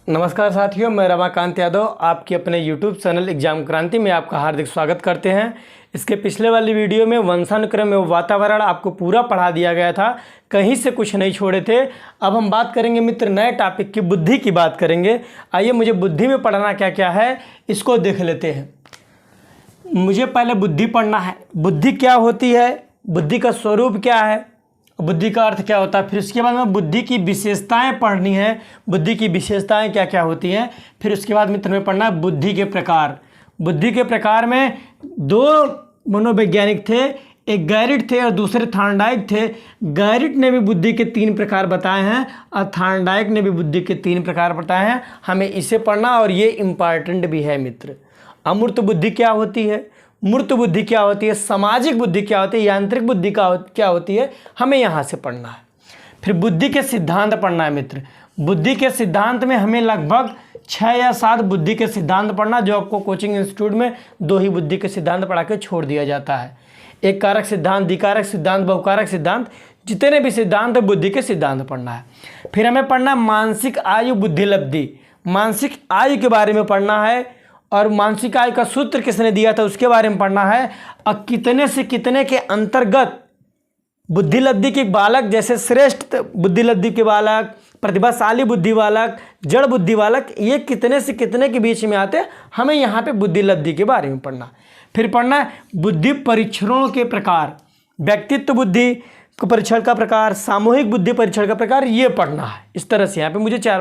नमस्कार साथियों, मैं रमाकांत यादव आपके अपने YouTube चैनल एग्जाम क्रांति में आपका हार्दिक स्वागत करते हैं। इसके पिछले वाली वीडियो में वंशानुक्रम एवं वातावरण आपको पूरा पढ़ा दिया गया था, कहीं से कुछ नहीं छोड़े थे। अब हम बात करेंगे मित्र नए टॉपिक की बुद्धि की बात करेंगे। आइए, मुझे बुद्धि में पढ़ना क्या क्या है इसको देख लेते हैं। मुझे पहले बुद्धि पढ़ना है। बुद्धि क्या होती है, बुद्धि का स्वरूप क्या है, बुद्धि का अर्थ क्या होता है। फिर उसके बाद में बुद्धि की विशेषताएं पढ़नी है, बुद्धि की विशेषताएं क्या क्या होती हैं। फिर उसके बाद मित्र में पढ़ना है बुद्धि के प्रकार। बुद्धि के प्रकार में दो मनोवैज्ञानिक थे, एक गैरिट थे और दूसरे थॉर्नडाइक थे। गैरिट ने भी बुद्धि के 3 प्रकार बताए हैं और थॉर्नडाइक ने भी बुद्धि के 3 प्रकार बताए हैं। हमें इसे पढ़ना और ये इम्पॉर्टेंट भी है मित्र। अमूर्त बुद्धि क्या होती है, मूर्त बुद्धि क्या होती है, सामाजिक बुद्धि क्या होती है, यांत्रिक बुद्धि क्या होती है, हमें यहाँ से पढ़ना है। फिर बुद्धि के सिद्धांत पढ़ना है मित्र। बुद्धि के सिद्धांत में हमें लगभग 6 या 7 बुद्धि के सिद्धांत पढ़ना, जो आपको कोचिंग इंस्टीट्यूट में 2 ही बुद्धि के सिद्धांत पढ़ा के छोड़ दिया जाता है। एक कारक सिद्धांत, द्विकारक सिद्धांत, बहुकारक सिद्धांत, जितने भी सिद्धांत है बुद्धि के सिद्धांत पढ़ना है। फिर हमें पढ़ना मानसिक आयु बुद्धि लब्धि। मानसिक आयु के बारे में पढ़ना है और मानसिक आयु का सूत्र किसने दिया था उसके बारे में पढ़ना है। और कितने से कितने के अंतर्गत बुद्धि लब्धि के बालक, जैसे श्रेष्ठ बुद्धि लब्धि के बालक, प्रतिभाशाली बुद्धि बालक, जड़ बुद्धि बालक, ये कितने से कितने के बीच में आते हैं, हमें यहाँ पे बुद्धि लब्धि के बारे में पढ़ना। फिर पढ़ना है बुद्धि परीक्षणों के प्रकार। व्यक्तित्व बुद्धि परीक्षण का प्रकार, सामूहिक बुद्धि परीक्षण का प्रकार, ये पढ़ना है। इस तरह से यहाँ पे मुझे 4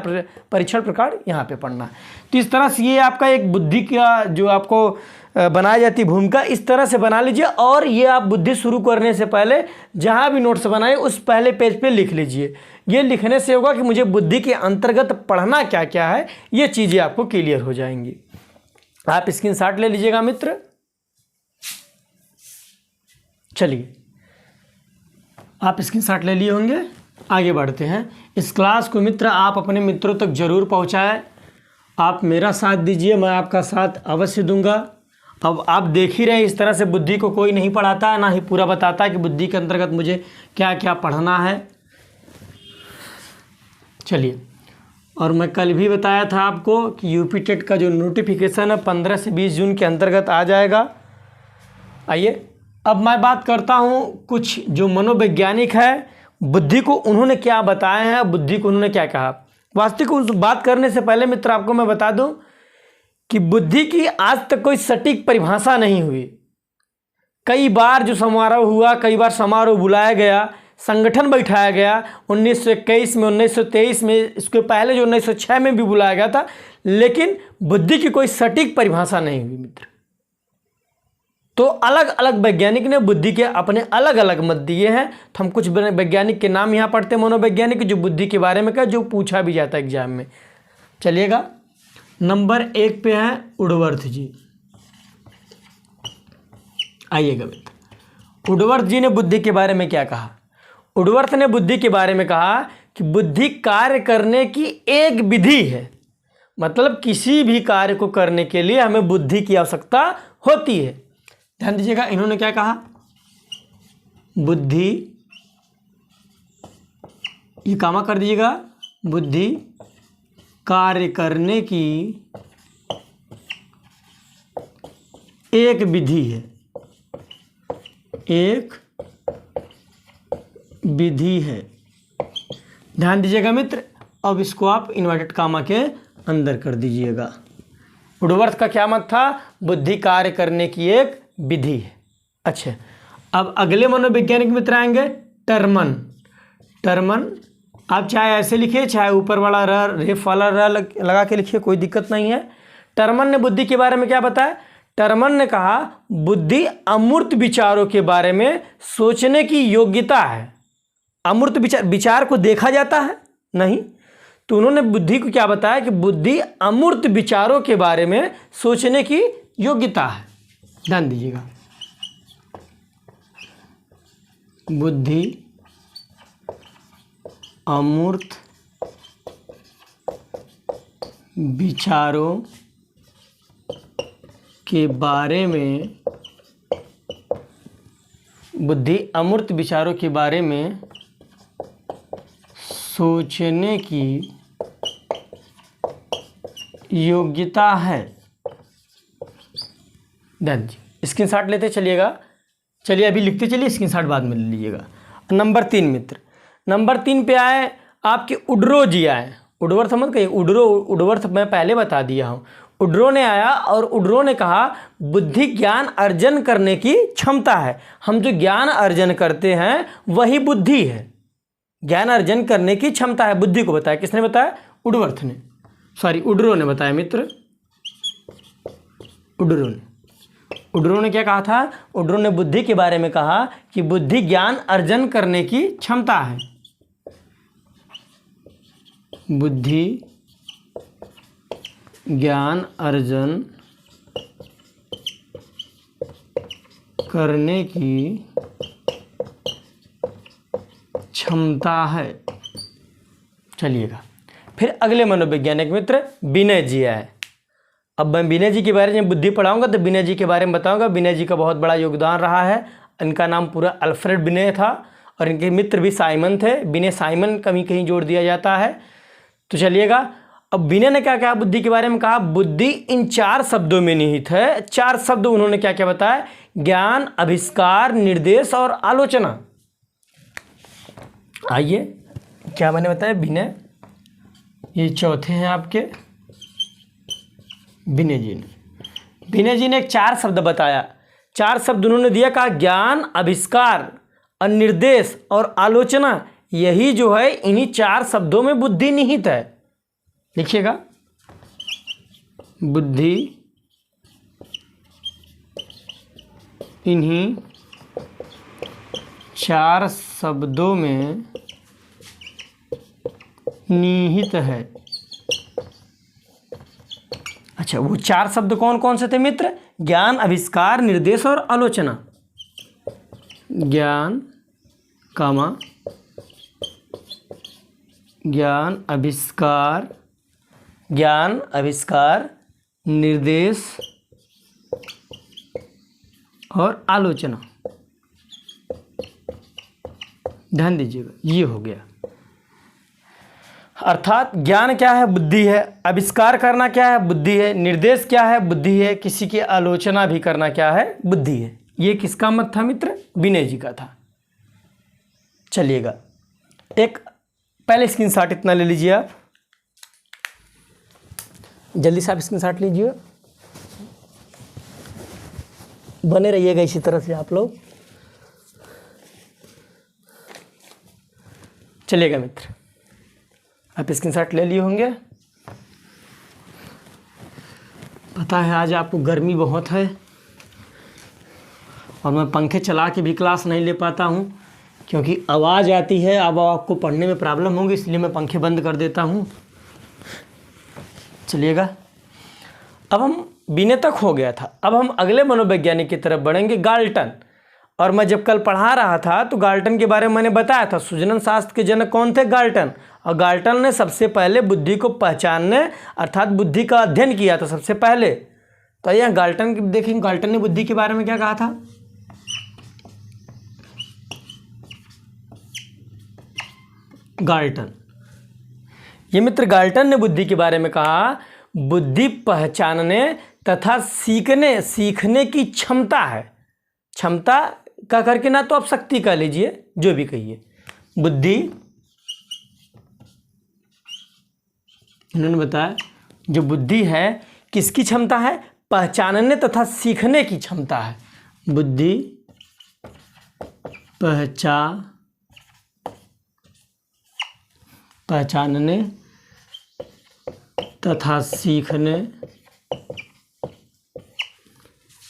परीक्षण प्रकार यहाँ पे पढ़ना है। तो इस तरह से ये आपका एक बुद्धि का जो आपको बनाई जाती भूमिका, इस तरह से बना लीजिए। और ये आप बुद्धि शुरू करने से पहले जहाँ भी नोट्स बनाए उस पहले पेज पे लिख लीजिए। ये लिखने से होगा कि मुझे बुद्धि के अंतर्गत पढ़ना क्या क्या है, ये चीज़ें आपको क्लियर हो जाएंगी। आप स्क्रीनशॉट ले लीजिएगा मित्र। चलिए, आप स्क्रीनशॉट ले लिए होंगे। आगे बढ़ते हैं। इस क्लास को मित्र आप अपने मित्रों तक जरूर पहुंचाएं। आप मेरा साथ दीजिए, मैं आपका साथ अवश्य दूंगा। अब आप देख ही रहे हैं, इस तरह से बुद्धि को कोई नहीं पढ़ाता, ना ही पूरा बताता है कि बुद्धि के अंतर्गत मुझे क्या क्या पढ़ना है। चलिए, और मैं कल भी बताया था आपको कि यूपी टेट का जो नोटिफिकेशन है 15 से 20 जून के अंतर्गत आ जाएगा। आइए, अब मैं बात करता हूँ कुछ जो मनोवैज्ञानिक है, बुद्धि को उन्होंने क्या बताया है, बुद्धि को उन्होंने क्या कहा। वास्तविक उस बात करने से पहले मित्र आपको मैं बता दूं कि बुद्धि की आज तक कोई सटीक परिभाषा नहीं हुई। कई बार जो समारोह हुआ, कई बार समारोह बुलाया गया, संगठन बैठाया गया, 1921 में, 1923 में, इसके पहले जो 1906 में भी बुलाया गया था, लेकिन बुद्धि की कोई सटीक परिभाषा नहीं हुई मित्र। तो अलग अलग वैज्ञानिक ने बुद्धि के अपने अलग अलग मत दिए हैं। तो हम कुछ वैज्ञानिक के नाम यहाँ पढ़ते हैं, मनोवैज्ञानिक जो बुद्धि के बारे में क्या, जो पूछा भी जाता है एग्जाम में। चलिएगा, नंबर 1 पे हैं वुडवर्थ जी। आइएगा मित्र, वुडवर्थ जी ने बुद्धि के बारे में क्या कहा। वुडवर्थ ने बुद्धि के बारे में कहा कि बुद्धि कार्य करने की एक विधि है। मतलब किसी भी कार्य को करने के लिए हमें बुद्धि की आवश्यकता होती है। ध्यान दीजिएगा, इन्होंने क्या कहा, बुद्धि, ये कामा कर दीजिएगा, बुद्धि कार्य करने की एक विधि है, एक विधि है। ध्यान दीजिएगा मित्र। अब इसको आप इन्वर्टेड कामा के अंदर कर दीजिएगा। वुडवर्थ का क्या मत था, बुद्धि कार्य करने की एक विधि है। अच्छा, अब अगले मनोवैज्ञानिक मित्र आएंगे टर्मन। टर्मन आप चाहे ऐसे लिखिए, चाहे ऊपर वाला र, रेफ वाला र लगा के लिखिए, कोई दिक्कत नहीं है। टर्मन ने बुद्धि के बारे में क्या बताया। टर्मन ने कहा बुद्धि अमूर्त विचारों के बारे में सोचने की योग्यता है। अमूर्त विचार को देखा जाता है नहीं, तो उन्होंने बुद्धि को क्या बताया कि बुद्धि अमूर्त विचारों के बारे में सोचने की योग्यता है। ध्यान दीजिएगा, बुद्धि अमूर्त विचारों के बारे में, बुद्धि अमूर्त विचारों के बारे में सोचने की योग्यता है। डन जी, स्क्रीनशॉट लेते चलिएगा। चलिए अभी लिखते चलिए, स्क्रीनशॉट बाद में ले लीजिएगा। नंबर 3 मित्र, नंबर 3 पे आए आपके उडरो जी आए। उडवर्थ मत कहिए, उडरो, उडवर्थ मैं पहले बता दिया हूँ। उडरो ने आया और उडरो ने कहा बुद्धि ज्ञान अर्जन करने की क्षमता है। हम जो ज्ञान अर्जन करते हैं वही बुद्धि है। ज्ञान अर्जन करने की क्षमता है, बुद्धि को बताया। किसने बताया? उडवर्थ ने, सॉरी उडरो ने बताया मित्र। उडरो ने क्या कहा था? उडरो ने बुद्धि के बारे में कहा कि बुद्धि ज्ञान अर्जन करने की क्षमता है। बुद्धि ज्ञान अर्जन करने की क्षमता है। चलिएगा, फिर अगले मनोवैज्ञानिक मित्र विनय जी आए। अब मैं विनय जी के बारे में बुद्धि पढ़ाऊंगा तो विनय जी के बारे में बताऊंगा। विनय जी का बहुत बड़ा योगदान रहा है। इनका नाम पूरा अल्फ्रेड विनय था और इनके मित्र भी साइमन थे। विनय साइमन कहीं कहीं जोड़ दिया जाता है। तो चलिएगा, अब विनय ने क्या कहा बुद्धि के बारे में? कहा बुद्धि इन 4 शब्दों में निहित है। 4 शब्द उन्होंने क्या क्या बताया? ज्ञान, आविष्कार, निर्देश और आलोचना। आइए क्या मैंने बताया? विनय, ये चौथे हैं आपके विनय जी ने। विनय जी ने 4 शब्द बताया। 4 शब्द उन्होंने दिया, कहा ज्ञान, आविष्कार और निर्देश और आलोचना। यही जो है इन्हीं 4 शब्दों में बुद्धि निहित है। लिखिएगा, बुद्धि इन्हीं 4 शब्दों में निहित है। अच्छा, वो 4 शब्द कौन कौन से थे मित्र? ज्ञान, आविष्कार, निर्देश और आलोचना। ज्ञान, ज्ञान, आविष्कार, निर्देश और आलोचना। ध्यान दीजिएगा, ये हो गया। अर्थात ज्ञान क्या है? बुद्धि है। आविष्कार करना क्या है? बुद्धि है। निर्देश क्या है? बुद्धि है। किसी की आलोचना भी करना क्या है? बुद्धि है। ये किसका मत था मित्र? विनय जी का था। चलिएगा, एक पहले स्क्रीनशॉट इतना ले लीजिए आप, जल्दी से आप स्क्रीनशॉट लीजिए। बने रहिएगा इसी तरह से आप लोग। चलिएगा मित्र, आप स्क्रीनशॉट ले लिए होंगे। पता है आज आपको गर्मी बहुत है और मैं पंखे चला के भी क्लास नहीं ले पाता हूँ क्योंकि आवाज़ आती है। अब आपको पढ़ने में प्रॉब्लम होगी, इसलिए मैं पंखे बंद कर देता हूँ। चलिएगा, अब हम विनय तक हो गया था। अब हम अगले मनोवैज्ञानिक की तरफ बढ़ेंगे, गाल्टन। और मैं जब कल पढ़ा रहा था तो गाल्टन के बारे में मैंने बताया था। सुजनन शास्त्र के जनक कौन थे? गाल्टन। और गाल्टन ने सबसे पहले बुद्धि को पहचानने अर्थात बुद्धि का अध्ययन किया था सबसे पहले। तो यह गाल्टन की देखेंगे, गाल्टन ने बुद्धि के बारे में क्या कहा था? गाल्टन, ये मित्र गाल्टन ने बुद्धि के बारे में कहा बुद्धि पहचानने तथा सीखने की क्षमता है। क्षमता का करके ना तो आप शक्ति का लीजिए, जो भी कहिए। बुद्धि, उन्होंने बताया जो बुद्धि है किसकी क्षमता है? पहचानने तथा सीखने की क्षमता है। बुद्धि पहचानने तथा सीखने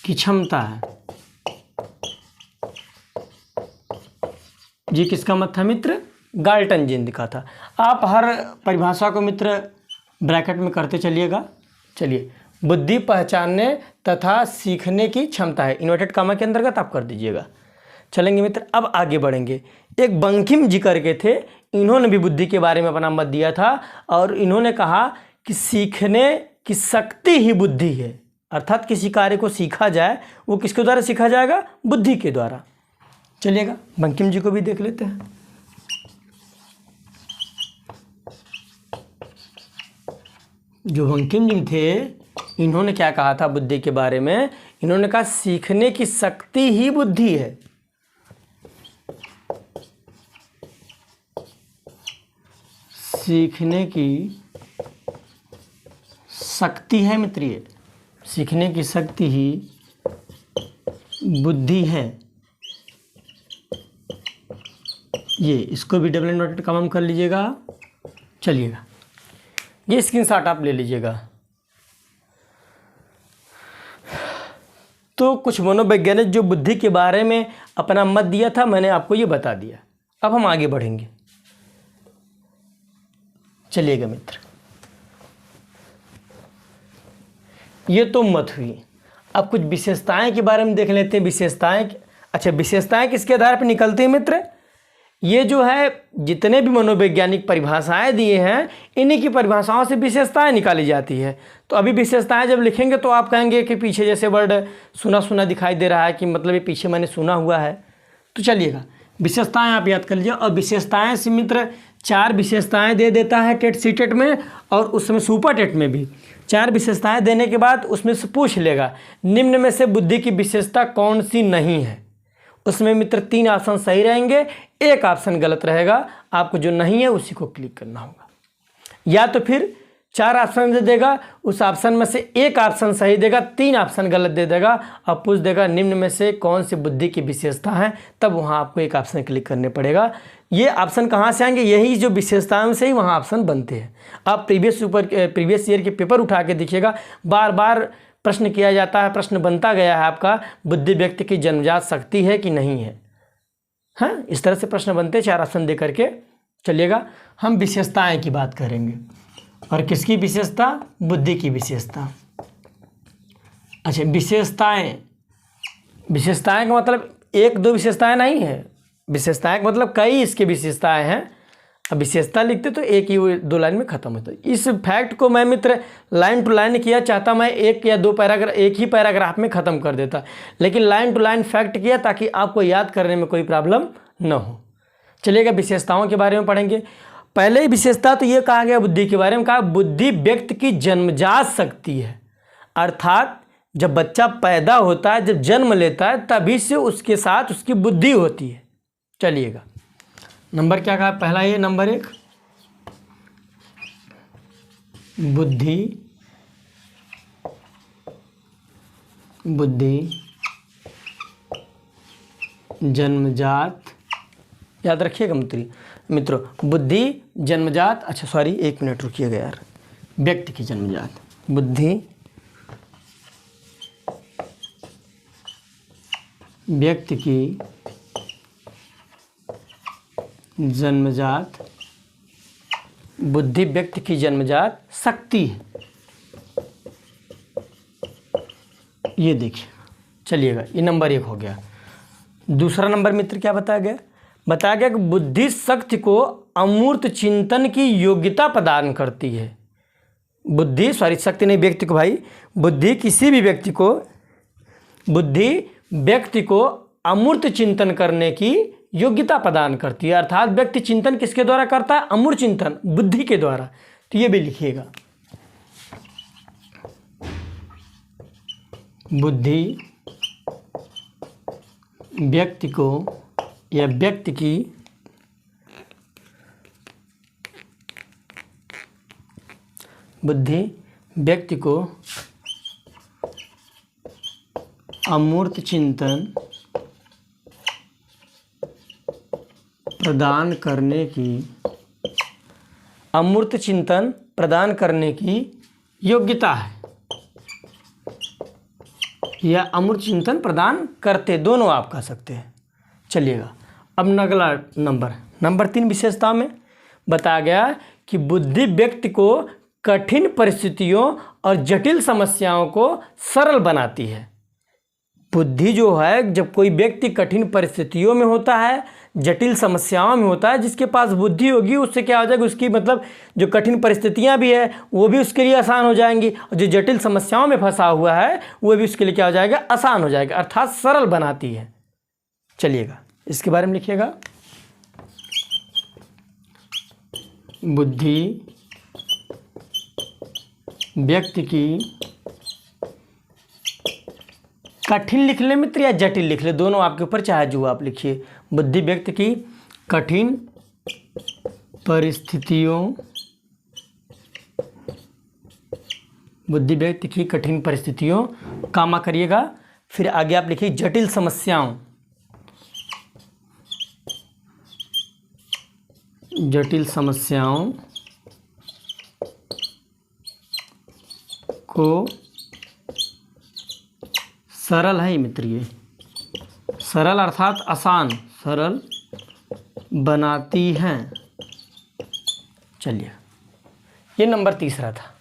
की क्षमता है। जी किसका मत था मित्र? गाल्टन जी ने लिखा था। आप हर परिभाषा को मित्र ब्रैकेट में करते चलिएगा। चलिए, बुद्धि पहचानने तथा सीखने की क्षमता है, इन्वर्टेड कामा के अंतर्गत आप कर दीजिएगा। चलेंगे मित्र, अब आगे बढ़ेंगे। एक बंकिम जी करके थे, इन्होंने भी बुद्धि के बारे में अपना मत दिया था और इन्होंने कहा कि सीखने की शक्ति ही बुद्धि है। अर्थात किसी कार्य को सीखा जाए वो किसके द्वारा सीखा जाएगा? बुद्धि के द्वारा। चलिएगा, बंकिम जी को भी देख लेते हैं। जो बंकिम जी थे, इन्होंने क्या कहा था बुद्धि के बारे में? इन्होंने कहा सीखने की शक्ति ही बुद्धि है। सीखने की शक्ति है मित्र, ये सीखने की शक्ति ही बुद्धि है। ये इसको भी डबल नोटेड कॉमन कर लीजिएगा। चलिएगा, ये स्क्रीनशॉट आप ले लीजिएगा। तो कुछ मनोवैज्ञानिक जो बुद्धि के बारे में अपना मत दिया था, मैंने आपको ये बता दिया। अब हम आगे बढ़ेंगे। चलिएगा मित्र, ये तो मत हुई। अब कुछ विशेषताएं के बारे में देख लेते हैं। विशेषताएं, अच्छा विशेषताएं किसके आधार पर निकलती हैं मित्र? ये जो है जितने भी मनोवैज्ञानिक परिभाषाएं दिए हैं, इन्हीं की परिभाषाओं से विशेषताएं निकाली जाती है। तो अभी विशेषताएं जब लिखेंगे तो आप कहेंगे कि पीछे जैसे वर्ड सुना सुना दिखाई दे रहा है, कि मतलब ये पीछे मैंने सुना हुआ है। तो चलिएगा, विशेषताएं आप याद कर लीजिए। और विशेषताएं से मित्र 4 विशेषताएं दे देता है टेट सीटेट में, और उसमें सुपर टेट में भी 4 विशेषताएं देने के बाद उसमें से पूछ लेगा निम्न में से बुद्धि की विशेषता कौन सी नहीं है। उसमें मित्र 3 ऑप्शन सही रहेंगे, 1 ऑप्शन गलत रहेगा। आपको जो नहीं है उसी को क्लिक करना होगा। या तो फिर 4 ऑप्शन दे देगा, उस ऑप्शन में से 1 ऑप्शन सही देगा, 3 ऑप्शन गलत दे देगा, और पूछ देगा निम्न में से कौन सी बुद्धि की विशेषता है, तब वहाँ आपको 1 ऑप्शन क्लिक करने पड़ेगा। ये ऑप्शन कहाँ से आएंगे? यही जो विशेषताओं से ही वहाँ ऑप्शन बनते हैं। आप प्रीवियस ईयर के पेपर उठा के देखिएगा, बार बार प्रश्न किया जाता है, प्रश्न बनता गया है आपका, बुद्धि व्यक्ति की जन्मजात शक्ति है कि नहीं है। हाँ, इस तरह से प्रश्न बनते हैं 4 ऑप्शन दे करके। चलिएगा, हम विशेषताएं की बात करेंगे। और किसकी विशेषता? बुद्धि की विशेषता। अच्छा, विशेषताएं का मतलब 1-2 विशेषताएं नहीं है। विशेषताएं का मतलब कई इसकी विशेषताएं हैं। अब विशेषता लिखते तो एक ही 2 लाइन में खत्म होता है। इस फैक्ट को मैं मित्र लाइन टू लाइन किया, चाहता मैं 1 या 2 पैराग्राफ एक ही पैराग्राफ में ख़त्म कर देता, लेकिन लाइन टू लाइन फैक्ट किया ताकि आपको याद करने में कोई प्रॉब्लम न हो। चलिएगा, विशेषताओं के बारे में पढ़ेंगे। पहले ही विशेषता तो ये कहा गया बुद्धि के बारे में, कहा बुद्धि व्यक्ति की जन्मजात शक्ति है। अर्थात जब बच्चा पैदा होता है, जब जन्म लेता है, तभी से उसके साथ उसकी बुद्धि होती है। चलिएगा, नंबर क्या कहा? पहला ये नंबर 1, बुद्धि जन्मजात। याद रखिएगा मित्रों, बुद्धि जन्मजात, अच्छा सॉरी 1 मिनट रुकिएगा यार, व्यक्ति की जन्मजात, बुद्धि व्यक्ति की जन्मजात, बुद्धि व्यक्ति की जन्मजात शक्ति है। ये देखिए, चलिएगा, ये नंबर 1 हो गया। दूसरा नंबर मित्र क्या बताया गया? बताया गया कि बुद्धि शक्ति को अमूर्त चिंतन की योग्यता प्रदान करती है। बुद्धि, सॉरी शक्ति नहीं, व्यक्ति को भाई, बुद्धि किसी भी व्यक्ति को, बुद्धि व्यक्ति को अमूर्त चिंतन करने की योग्यता प्रदान करती है। अर्थात व्यक्ति चिंतन किसके द्वारा करता है? अमूर्त चिंतन, बुद्धि के द्वारा। तो ये भी लिखिएगा, बुद्धि व्यक्ति को या व्यक्ति की बुद्धि व्यक्ति को अमूर्त चिंतन प्रदान करने की, अमूर्त चिंतन प्रदान करने की योग्यता है, या अमूर्त चिंतन प्रदान करते, दोनों आप कह सकते हैं। चलिएगा, अब अगला नंबर 3 विशेषता में बताया गया कि बुद्धि व्यक्ति को कठिन परिस्थितियों और जटिल समस्याओं को सरल बनाती है। बुद्धि जो है, जब कोई व्यक्ति कठिन परिस्थितियों में होता है, जटिल समस्याओं में होता है, जिसके पास बुद्धि होगी उससे क्या हो जाएगा, उसकी मतलब जो कठिन परिस्थितियां भी है वो भी उसके लिए आसान हो जाएंगी, और जो जटिल समस्याओं में फंसा हुआ है वो भी उसके लिए क्या हो जाएगा, आसान हो जाएगा, अर्थात सरल बनाती है। चलिएगा, इसके बारे में लिखिएगा, बुद्धि व्यक्ति की कठिन लिख ले मित्र या जटिल लिख ले, दोनों आपके ऊपर, चाहे जो आप लिखिए। बुद्धि व्यक्ति की कठिन परिस्थितियों, बुद्धि व्यक्ति की कठिन परिस्थितियों, कामा करिएगा, फिर आगे आप लिखिए जटिल समस्याओं, जटिल समस्याओं को सरल है मित्र, ये सरल अर्थात आसान, सरल बनाती हैं। चलिए, ये नंबर तीसरा था।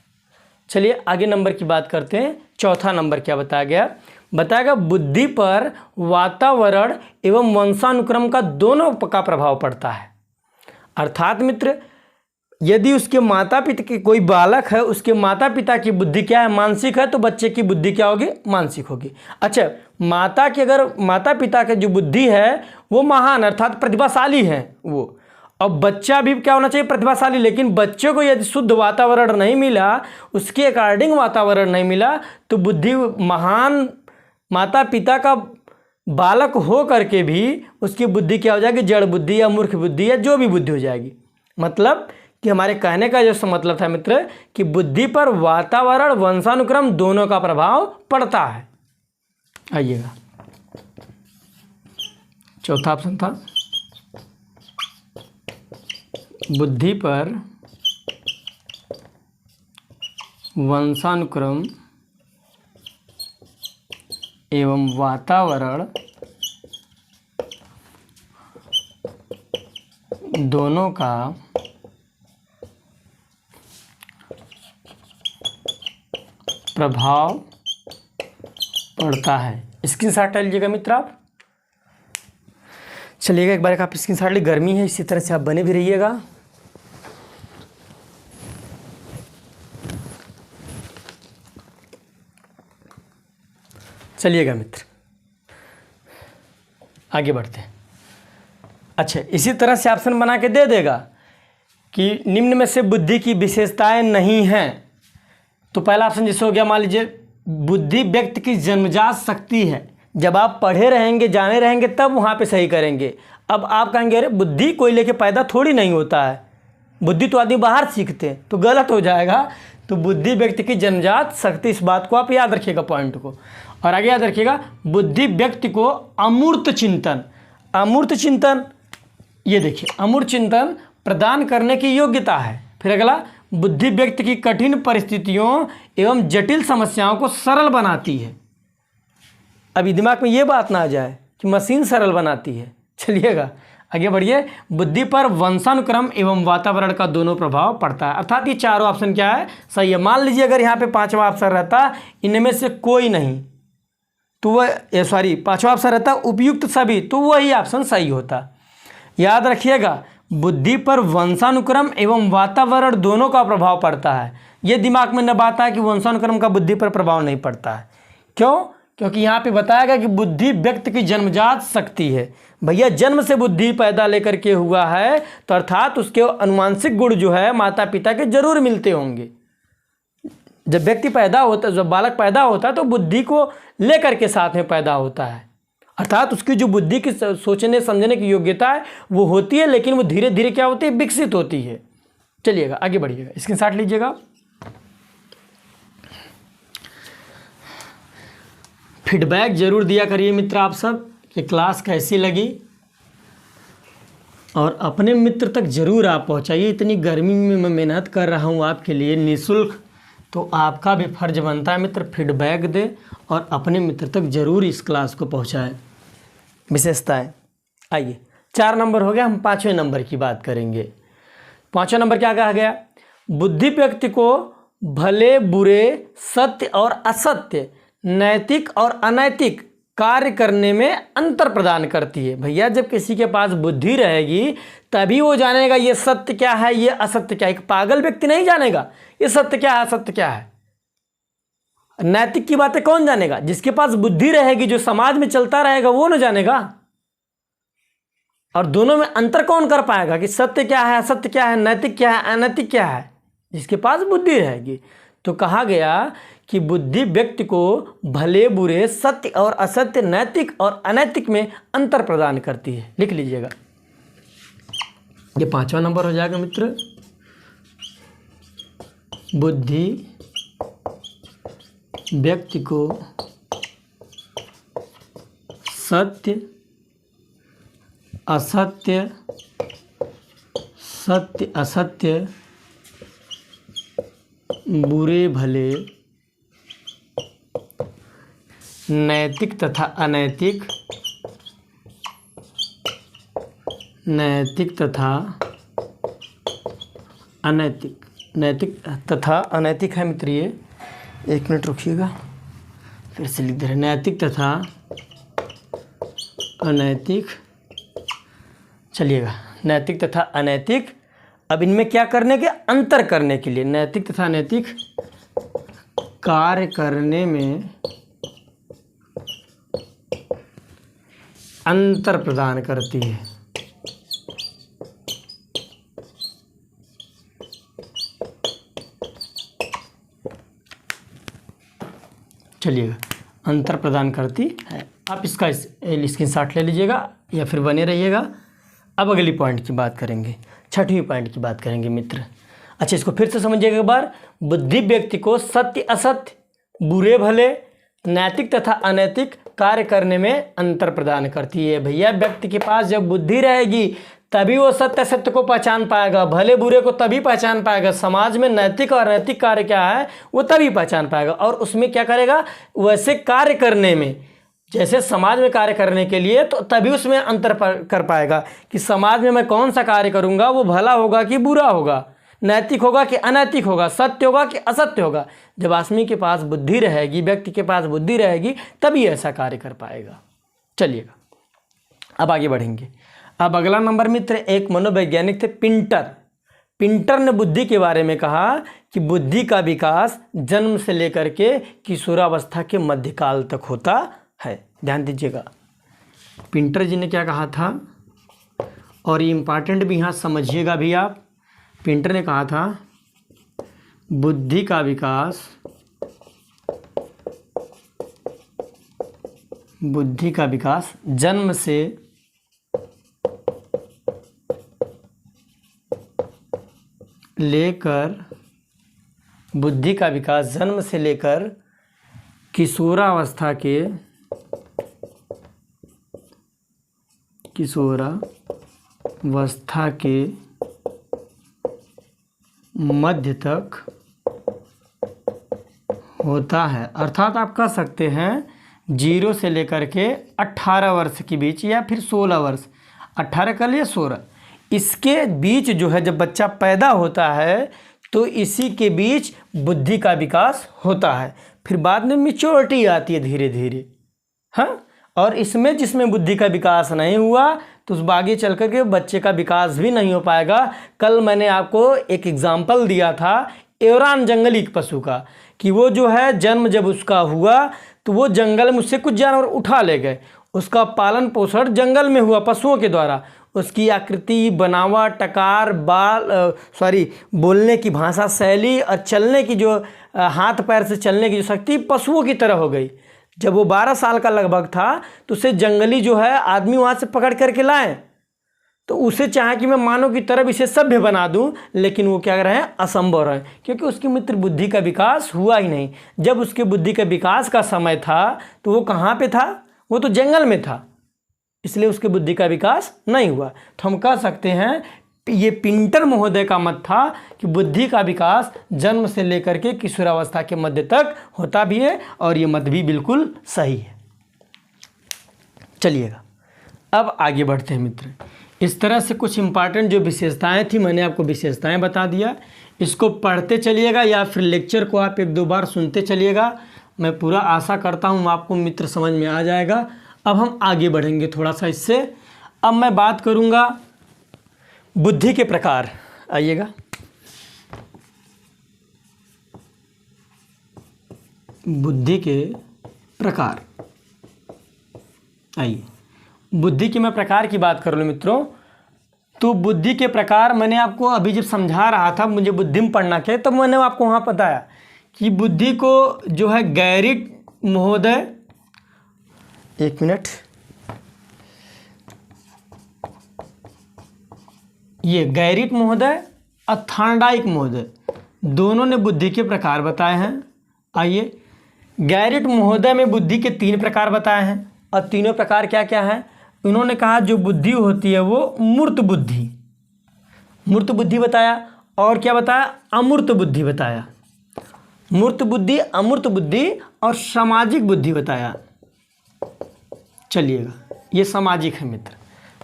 चलिए आगे नंबर की बात करते हैं। चौथा नंबर क्या बताया गया? बताया गया बुद्धि पर वातावरण एवं वंशानुक्रम का दोनों का प्रभाव पड़ता है। अर्थात मित्र, यदि उसके माता पिता के कोई बालक है, उसके माता पिता की बुद्धि क्या है? मानसिक है, तो बच्चे की बुद्धि क्या होगी? मानसिक होगी। अच्छा, माता की अगर माता पिता की जो बुद्धि है वो महान अर्थात प्रतिभाशाली है वो, अब बच्चा भी क्या होना चाहिए? प्रतिभाशाली। लेकिन बच्चे को यदि शुद्ध वातावरण नहीं मिला, उसके अकॉर्डिंग वातावरण नहीं मिला, तो बुद्धि महान माता पिता का बालक हो करके भी उसकी बुद्धि क्या हो जाएगी? जड़ बुद्धि या मूर्ख बुद्धि या जो भी बुद्धि हो जाएगी। मतलब कि हमारे कहने का जो मतलब था मित्र कि बुद्धि पर वातावरण वंशानुक्रम दोनों का प्रभाव पड़ता है। आइएगा, चौथा ऑप्शन था बुद्धि पर वंशानुक्रम एवं वातावरण दोनों का प्रभाव पड़ता है। स्क्रीनशॉट ले लीजिएगा मित्र आप। चलिएगा, एक बार आप स्क्रीनशॉट ले, गर्मी है इसी तरह से आप बने भी रहिएगा। चलिएगा मित्र, आगे बढ़ते हैं। अच्छा, इसी तरह से ऑप्शन बना के दे देगा कि निम्न में से बुद्धि की विशेषताएं नहीं हैं। तो पहला ऑप्शन जैसे हो गया, मान लीजिए बुद्धि व्यक्ति की जन्मजात शक्ति है। जब आप पढ़े रहेंगे, जाने रहेंगे, तब वहाँ पे सही करेंगे। अब आप कहेंगे अरे बुद्धि कोई लेके पैदा थोड़ी नहीं होता है, बुद्धि तो आदमी बाहर सीखते हैं, तो गलत हो जाएगा। तो बुद्धि व्यक्ति की जन्मजात शक्ति, इस बात को आप याद रखिएगा पॉइंट को। और आगे याद रखिएगा बुद्धि व्यक्ति को अमूर्त चिंतन, अमूर्त चिंतन, ये देखिए अमूर्त चिंतन प्रदान करने की योग्यता है। फिर अगला, बुद्धि व्यक्ति की कठिन परिस्थितियों एवं जटिल समस्याओं को सरल बनाती है। अभी दिमाग में ये बात ना आ जाए कि मशीन सरल बनाती है। चलिएगा आगे बढ़िए। बुद्धि पर वंशानुक्रम एवं वातावरण का दोनों प्रभाव पड़ता है। अर्थात ये चारों ऑप्शन क्या है? सही है। मान लीजिए अगर यहाँ पे पांचवा ऑप्शन रहता इनमें से कोई नहीं, तो वह पांचवा ऑप्शन रहता उपयुक्त सभी, तो वही ऑप्शन सही होता। याद रखिएगा, बुद्धि पर वंशानुक्रम एवं वातावरण दोनों का प्रभाव पड़ता है। ये दिमाग में न बात है कि वंशानुक्रम का बुद्धि पर प्रभाव नहीं पड़ता है। क्यों? क्योंकि यहाँ पे बताया गया कि बुद्धि व्यक्ति की जन्मजात शक्ति है। भैया जन्म से बुद्धि पैदा लेकर के हुआ है, तो अर्थात उसके अनुवांशिक गुण जो है माता पिता के जरूर मिलते होंगे। जब व्यक्ति पैदा होता है, जब बालक पैदा होता है, तो बुद्धि को लेकर के साथ में पैदा होता है। अर्थात उसकी जो बुद्धि की सोचने समझने की योग्यता है वो होती है, लेकिन वो धीरे धीरे क्या होती है? विकसित होती है। चलिएगा आगे बढ़िएगा, स्क्रीनशॉट लीजिएगा। फीडबैक जरूर दिया करिए मित्र आप सब कि क्लास कैसी लगी, और अपने मित्र तक जरूर आप पहुंचाइए। इतनी गर्मी में मैं मेहनत कर रहा हूं आपके लिए निःशुल्क, तो आपका भी फर्ज बनता है मित्र फीडबैक दे और अपने मित्र तक जरूर इस क्लास को पहुंचाएं। विशेषताएं, आइए 4 नंबर हो गया, हम 5वें नंबर की बात करेंगे। 5वां नंबर क्या कहा गया? बुद्धि व्यक्ति को भले बुरे, सत्य और असत्य, नैतिक और अनैतिक कार्य करने में अंतर प्रदान करती है। भैया जब किसी के पास बुद्धि रहेगी तभी वो जानेगा ये सत्य क्या है, ये असत्य क्या है। एक पागल व्यक्ति नहीं जानेगा ये सत्य क्या है, असत्य क्या है। नैतिक की बातें कौन जानेगा? जिसके पास बुद्धि रहेगी, जो समाज में चलता रहेगा, वो न जानेगा। और दोनों में अंतर कौन कर पाएगा कि सत्य क्या है, असत्य क्या है, नैतिक क्या है, अनैतिक क्या है? जिसके पास बुद्धि रहेगी। तो कहा गया कि बुद्धि व्यक्ति को भले बुरे, सत्य और असत्य, नैतिक और अनैतिक में अंतर प्रदान करती है। लिख लीजिएगा, ये 5वां नंबर हो जाएगा मित्र। बुद्धि व्यक्ति को सत्य, असत्य, सत्य असत्य, बुरे भले, नैतिक तथा अनैतिक, नैतिक तथा अनैतिक, नैतिक तथा अनैतिक है मित्र। ये 1 मिनट रुकिएगा, फिर से लिख दे रहे, नैतिक तथा अनैतिक। चलिएगा, नैतिक तथा अनैतिक। अब इनमें क्या करने के, अंतर करने के लिए, नैतिक तथा अनैतिक कार्य करने में अंतर प्रदान करती है। चलिएगा, अंतर प्रदान करती है। आप इसका स्क्रीनशॉट ले लीजिएगा या फिर बने रहिएगा। अब अगली पॉइंट की बात करेंगे, 6वीं पॉइंट की बात करेंगे मित्र। अच्छा, इसको फिर से समझिएगा एक बार। बुद्धि व्यक्ति को सत्य असत्य, बुरे भले, नैतिक तथा अनैतिक कार्य करने में अंतर प्रदान करती है। भैया, व्यक्ति के पास जब बुद्धि रहेगी तभी वो सत्य असत्य को पहचान पाएगा, भले बुरे को तभी पहचान पाएगा, समाज में नैतिक और अनैतिक कार्य क्या है वो तभी पहचान पाएगा, और उसमें क्या करेगा, वैसे कार्य करने में, जैसे समाज में कार्य करने के लिए, तो तभी उसमें अंतर कर पाएगा कि समाज में मैं कौन सा कार्य करूंगा, वो भला होगा कि बुरा होगा, नैतिक होगा कि अनैतिक होगा, सत्य होगा कि असत्य होगा। जब आदमी के पास बुद्धि रहेगी, व्यक्ति के पास बुद्धि रहेगी, तभी ऐसा कार्य कर पाएगा। चलिएगा, अब आगे बढ़ेंगे। अब अगला नंबर मित्र, एक मनोवैज्ञानिक थे पिंटर। पिंटर ने बुद्धि के बारे में कहा कि बुद्धि का विकास जन्म से लेकर के किशोरावस्था के मध्यकाल तक होता है। ध्यान दीजिएगा, पिंटर जी ने क्या कहा था, और ये इम्पॉर्टेंट भी यहाँ समझिएगा भी आप। पिंटर ने कहा था बुद्धि का विकास, बुद्धि का विकास जन्म से लेकर, बुद्धि का विकास जन्म से लेकर किशोरावस्था के, किशोरावस्था के मध्य तक होता है। अर्थात आप कह सकते हैं 0 से लेकर के 18 वर्ष के बीच, या फिर 16 वर्ष, 18 कर लिया 16, इसके बीच जो है, जब बच्चा पैदा होता है तो इसी के बीच बुद्धि का विकास होता है। फिर बाद में मैच्योरिटी आती है धीरे धीरे, हाँ। और इसमें जिसमें बुद्धि का विकास नहीं हुआ तो उस आगे चल कर के बच्चे का विकास भी नहीं हो पाएगा। कल मैंने आपको एक एग्जाम्पल दिया था एवरान जंगली पशु का, कि वो जो है जन्म जब उसका हुआ तो वो जंगल में उससे कुछ जानवर उठा ले गए, उसका पालन पोषण जंगल में हुआ पशुओं के द्वारा। उसकी आकृति, बनावट, आकार, बोलने की भाषा शैली और चलने की जो हाथ पैर से चलने की जो शक्ति पशुओं की तरह हो गई। जब वो 12 साल का लगभग था तो उसे जंगली जो है आदमी वहाँ से पकड़ करके लाए, तो उसे चाहे कि मैं मानव की तरफ इसे सभ्य बना दूं, लेकिन वो क्या कर रहे हैं, असंभव है, क्योंकि उसकी मित्र बुद्धि का विकास हुआ ही नहीं। जब उसके बुद्धि के विकास का समय था तो वो कहाँ पे था, वो तो जंगल में था, इसलिए उसके बुद्धि का विकास नहीं हुआ। तो हम कह सकते हैं ये पिंटर महोदय का मत था कि बुद्धि का विकास जन्म से लेकर के किशोरावस्था के मध्य तक होता भी है, और ये मत भी बिल्कुल सही है। चलिएगा, अब आगे बढ़ते हैं मित्र। इस तरह से कुछ इंपॉर्टेंट जो विशेषताएं थी, मैंने आपको विशेषताएं बता दिया। इसको पढ़ते चलिएगा या फिर लेक्चर को आप 1-2 बार सुनते चलिएगा। मैं पूरा आशा करता हूँ आपको मित्र समझ में आ जाएगा। अब हम आगे बढ़ेंगे थोड़ा सा इससे। अब मैं बात करूँगा बुद्धि के प्रकार। आइएगा, बुद्धि के प्रकार। आइए, बुद्धि के मैं प्रकार की बात कर लूँ मित्रों, तो बुद्धि के प्रकार मैंने आपको अभी जब समझा रहा था, मुझे बुद्धि में पढ़ना क्या है, तब मैंने आपको वहाँ बताया कि बुद्धि को जो है गैरिट महोदय, एक मिनट, ये गैरिट महोदय और थॉर्नडाइक महोदय दोनों ने बुद्धि के प्रकार बताए हैं। आइए, गैरिट महोदय में बुद्धि के 3 प्रकार बताए हैं और तीनों प्रकार क्या क्या हैं। उन्होंने कहा जो बुद्धि होती है वो मूर्त बुद्धि, मूर्त बुद्धि बताया, और क्या बताया, अमूर्त बुद्धि बताया। मूर्त बुद्धि, अमूर्त बुद्धि और सामाजिक बुद्धि बताया। चलिएगा, ये सामाजिक है मित्र।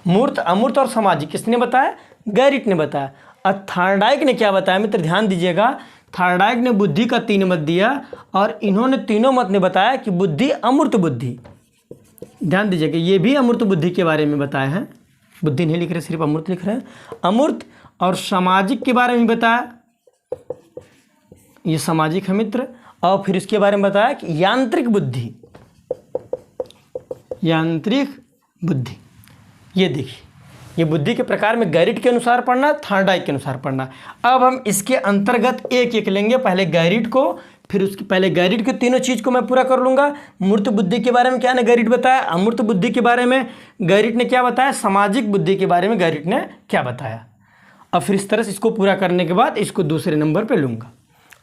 मूर्त, अमूर्त और सामाजिक किसने बताया, गैरिट ने बताया। और थॉर्नडाइक ने क्या बताया मित्र, ध्यान दीजिएगा। थॉर्नडाइक ने बुद्धि का 3 मत दिया और इन्होंने तीनों मत ने बताया कि बुद्धि अमूर्त बुद्धि, ध्यान दीजिएगा, ये भी अमूर्त बुद्धि के बारे में बताए हैं। बुद्धि नहीं लिख रहे, सिर्फ अमूर्त लिख रहे हैं। अमूर्त और सामाजिक के बारे में बताया, ये सामाजिक है मित्र। और फिर इसके बारे में बताया कि यांत्रिक बुद्धि, यांत्रिक बुद्धि। ये देखिए, ये बुद्धि के प्रकार में गैरिट के अनुसार पढ़ना, थॉर्नडाइक के अनुसार पढ़ना। अब हम इसके अंतर्गत एक एक लेंगे, पहले गैरिट को, फिर उसके पहले गैरिट के तीनों चीज़ को मैं पूरा कर लूँगा। मूर्त बुद्धि के बारे में क्या ने गैरिट बताया, अमूर्त बुद्धि के बारे में गैरिट ने क्या बताया, सामाजिक बुद्धि के बारे में गैरिट ने क्या बताया। और फिर इस तरह से इसको पूरा करने के बाद इसको दूसरे नंबर पे लूँगा।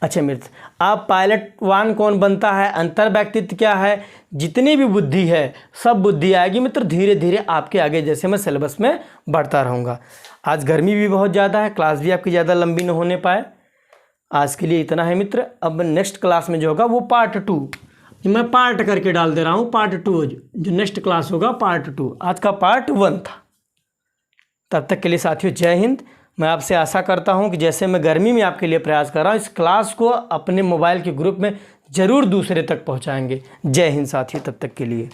अच्छा मित्र, आप पायलट 1 कौन बनता है, अंतर व्यक्तित्व क्या है, जितनी भी बुद्धि है सब बुद्धि आएगी मित्र धीरे धीरे आपके आगे, जैसे मैं सिलेबस में बढ़ता रहूँगा। आज गर्मी भी बहुत ज़्यादा है, क्लास भी आपकी ज़्यादा लंबी न होने पाए। आज के लिए इतना है मित्र। अब नेक्स्ट क्लास में जो होगा वो पार्ट 2, मैं पार्ट करके डाल दे रहा हूँ, पार्ट 2 जो नेक्स्ट क्लास होगा पार्ट 2। आज का पार्ट 1 था। तब तक के लिए साथियों जय हिंद। मैं आपसे आशा करता हूं कि जैसे मैं गर्मी में आपके लिए प्रयास कर रहा हूं, इस क्लास को अपने मोबाइल के ग्रुप में ज़रूर दूसरे तक पहुंचाएंगे। जय हिंद साथियों, तब तक के लिए।